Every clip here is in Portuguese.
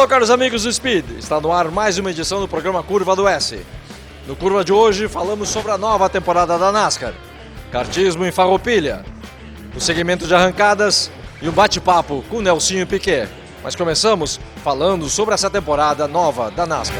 Alô, caros amigos do Speed, está no ar mais uma edição do programa Curva do S. No Curva de hoje falamos sobre a nova temporada da NASCAR, kartismo em Farroupilha, o segmento de arrancadas e um bate-papo com Nelsinho Piquet. Mas começamos falando sobre essa temporada nova da NASCAR.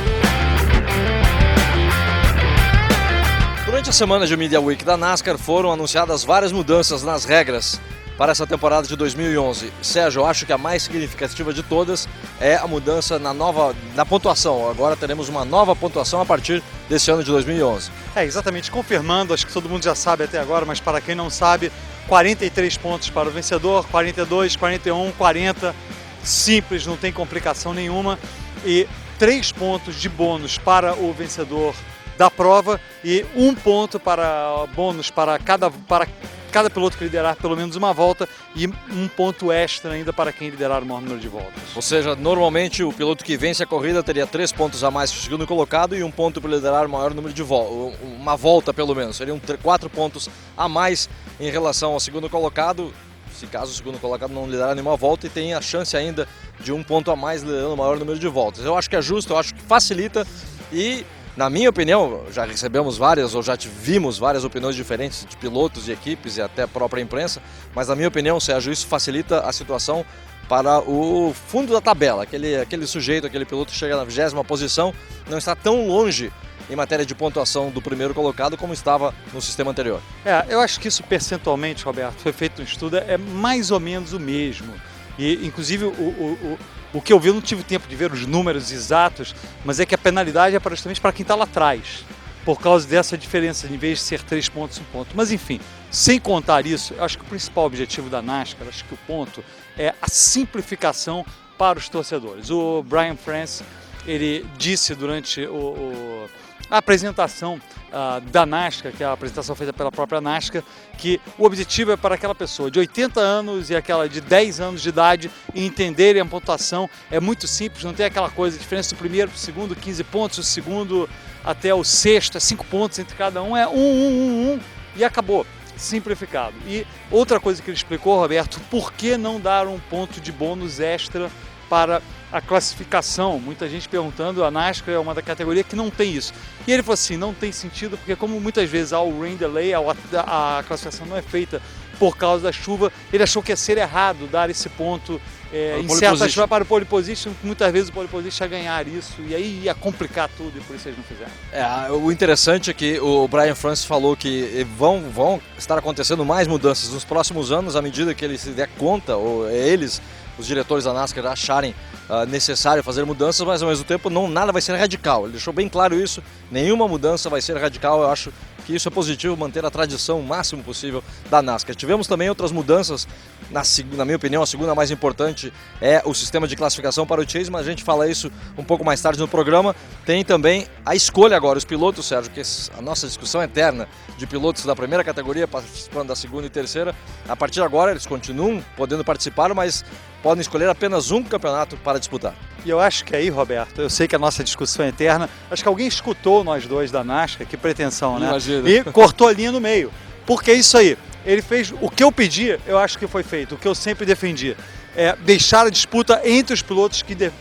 Durante a semana de Media Week da NASCAR foram anunciadas várias mudanças nas regras para essa temporada de 2011. Sérgio, eu acho que a mais significativa de todas é a mudança na pontuação. Agora teremos uma nova pontuação a partir desse ano de 2011. Exatamente, confirmando, acho que todo mundo já sabe até agora, mas para quem não sabe, 43 pontos para o vencedor, 42, 41, 40, simples, não tem complicação nenhuma, e 3 pontos de bônus para o vencedor da prova e 1 ponto para bônus para cada piloto que liderar pelo menos uma volta e 1 ponto extra ainda para quem liderar o maior número de voltas. Ou seja, normalmente o piloto que vence a corrida teria 3 pontos a mais que o segundo colocado e 1 ponto para liderar o maior número de voltas, uma volta pelo menos. Seriam 4 pontos a mais em relação ao segundo colocado, se caso o segundo colocado não liderar nenhuma volta, e tem a chance ainda de 1 ponto a mais liderando o maior número de voltas. Eu acho que é justo, eu acho que facilita e, na minha opinião, já recebemos várias ou já vimos várias opiniões diferentes de pilotos, de equipes e até a própria imprensa, mas na minha opinião, Sérgio, isso facilita a situação para o fundo da tabela. Aquele sujeito, aquele piloto que chega na 20ª posição, não está tão longe em matéria de pontuação do primeiro colocado como estava no sistema anterior. Eu acho que isso percentualmente, Roberto, foi feito um estudo, é mais ou menos o mesmo. E, inclusive, o que eu vi, eu não tive tempo de ver os números exatos, mas é que a penalidade é justamente para quem está lá atrás, por causa dessa diferença, em vez de ser 3 pontos, 1 ponto. Mas enfim, sem contar isso, eu acho que o principal objetivo da NASCAR, acho que o ponto é a simplificação para os torcedores. O Brian France, ele disse durante a apresentação da NASCAR, que é a apresentação feita pela própria NASCAR, que o objetivo é para aquela pessoa de 80 anos e aquela de 10 anos de idade entenderem a pontuação. É muito simples, não tem aquela coisa, a diferença do primeiro para o segundo, 15 pontos, o segundo até o sexto, é 5 pontos entre cada um, é 1 e acabou. Simplificado. E outra coisa que ele explicou, Roberto, por que não dar 1 ponto de bônus extra para a classificação? Muita gente perguntando, a NASCAR é uma da categoria que não tem isso. E ele falou assim, não tem sentido, porque como muitas vezes há o rain delay, a classificação não é feita por causa da chuva, ele achou que ia ser errado dar esse ponto em certa chuva para o pole position, muitas vezes o pole position ia ganhar isso, e aí ia complicar tudo, e por isso eles não fizeram. O interessante é que o Brian France falou que vão estar acontecendo mais mudanças nos próximos anos, à medida que ele se der conta, ou eles, os diretores da NASCAR, acharem necessário fazer mudanças, mas ao mesmo tempo nada vai ser radical. Ele deixou bem claro isso, nenhuma mudança vai ser radical. Eu acho que isso é positivo, manter a tradição o máximo possível da NASCAR. Tivemos também outras mudanças, na minha opinião, a segunda mais importante é o sistema de classificação para o Chase, mas a gente fala isso um pouco mais tarde no programa. Tem também a escolha agora, os pilotos, Sérgio, que a nossa discussão eterna de pilotos da primeira categoria participando da segunda e terceira. A partir de agora eles continuam podendo participar, mas podem escolher apenas um campeonato para disputar. E eu acho que aí, Roberto, eu sei que a nossa discussão é eterna, acho que alguém escutou nós dois da NASCAR, que pretensão, né? Imagina. E cortou a linha no meio. Porque é isso aí, ele fez o que eu pedi, eu acho que foi feito, o que eu sempre defendi, é deixar a disputa entre os pilotos que...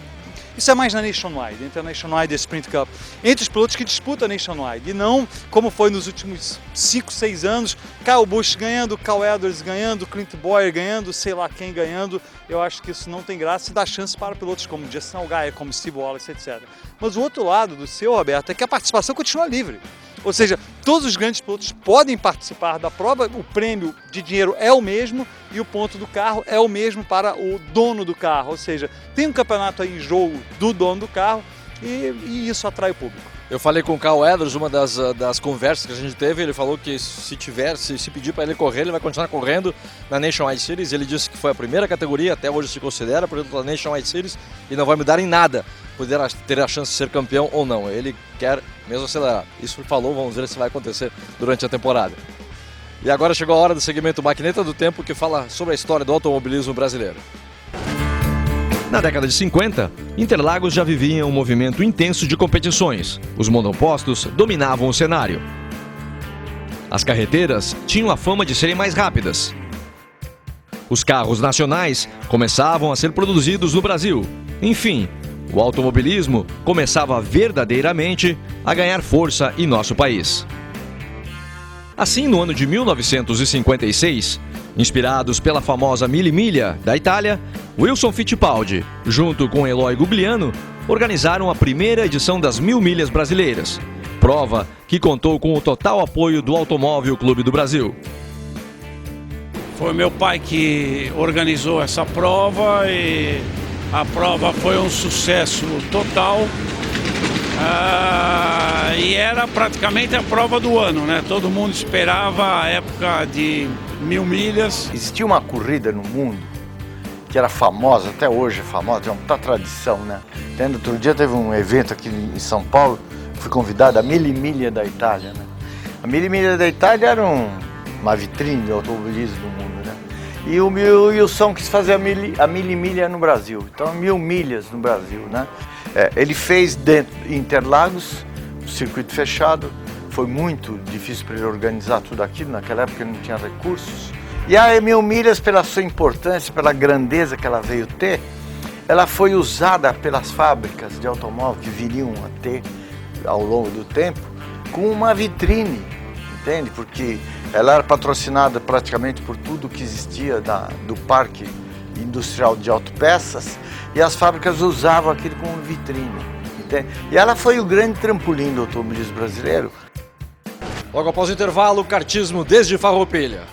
Isso é mais na Nationwide, entre a Nationwide e a Sprint Cup, entre os pilotos que disputam a Nationwide, e não como foi nos últimos 5, 6 anos, Kyle Busch ganhando, Cal Edwards ganhando, Clint Bowyer ganhando, sei lá quem ganhando. Eu acho que isso não tem graça e dá chance para pilotos como Justin Allgaier, como Steve Wallace, etc. Mas o outro lado do seu, Roberto, é que a participação continua livre. Ou seja, todos os grandes pilotos podem participar da prova, o prêmio de dinheiro é o mesmo e o ponto do carro é o mesmo para o dono do carro. Ou seja, tem um campeonato aí em jogo do dono do carro e isso atrai o público. Eu falei com o Cal Edwards, uma das conversas que a gente teve, ele falou que se pedir para ele correr, ele vai continuar correndo na Nationwide Series. Ele disse que foi a primeira categoria, até hoje se considera, por exemplo, a Nationwide Series, e não vai mudar em nada poder ter a chance de ser campeão ou não. Ele quer mesmo acelerar. Isso ele falou, vamos ver se vai acontecer durante a temporada. E agora chegou a hora do segmento Maquineta do Tempo, que fala sobre a história do automobilismo brasileiro. Na década de 50, Interlagos já vivia um movimento intenso de competições. Os monopostos dominavam o cenário. As carreteiras tinham a fama de serem mais rápidas. Os carros nacionais começavam a ser produzidos no Brasil. Enfim, o automobilismo começava verdadeiramente a ganhar força em nosso país. Assim, no ano de 1956, inspirados pela famosa Mille Miglia da Itália, Wilson Fittipaldi, junto com Eloy Guglielmo, organizaram a primeira edição das 1000 milhas brasileiras, prova que contou com o total apoio do Automóvel Clube do Brasil. Foi meu pai que organizou essa prova e a prova foi um sucesso total. E era praticamente a prova do ano, né? Todo mundo esperava a época de 1000 milhas. Existia uma corrida no mundo que era famosa, até hoje é famosa, tem uma tradição, né? Outro dia teve um evento aqui em São Paulo, fui convidado, a Mille Miglia da Itália, né? A Mille Miglia da Itália era uma vitrine de automobilismo do mundo, né? E o Wilson quis fazer a Mille Miglia no Brasil, então 1000 milhas no Brasil, né? Ele fez dentro de Interlagos, o circuito fechado, foi muito difícil para ele organizar tudo aquilo, naquela época ele não tinha recursos. E a 1000 milhas, pela sua importância, pela grandeza que ela veio ter, ela foi usada pelas fábricas de automóvel que viriam a ter ao longo do tempo com uma vitrine, entende? Porque ela era patrocinada praticamente por tudo que existia do parque industrial de autopeças e as fábricas usavam aquilo como vitrine, entende? E ela foi o grande trampolim do automobilismo brasileiro. Logo após o intervalo, kartismo desde Farroupilha.